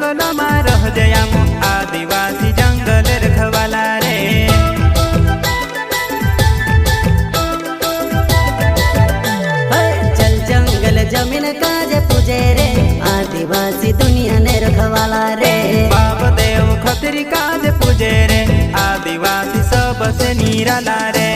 जंगलમાં રહજે આમ आदिवासी जंगल रखवाला रे। चल जंगल जमीन काजे पूजे रे आदिवासी दुनिया ने रखवाला रे। बाप देव खतरी काज पूजे रे आदिवासी सबसे निराला रे।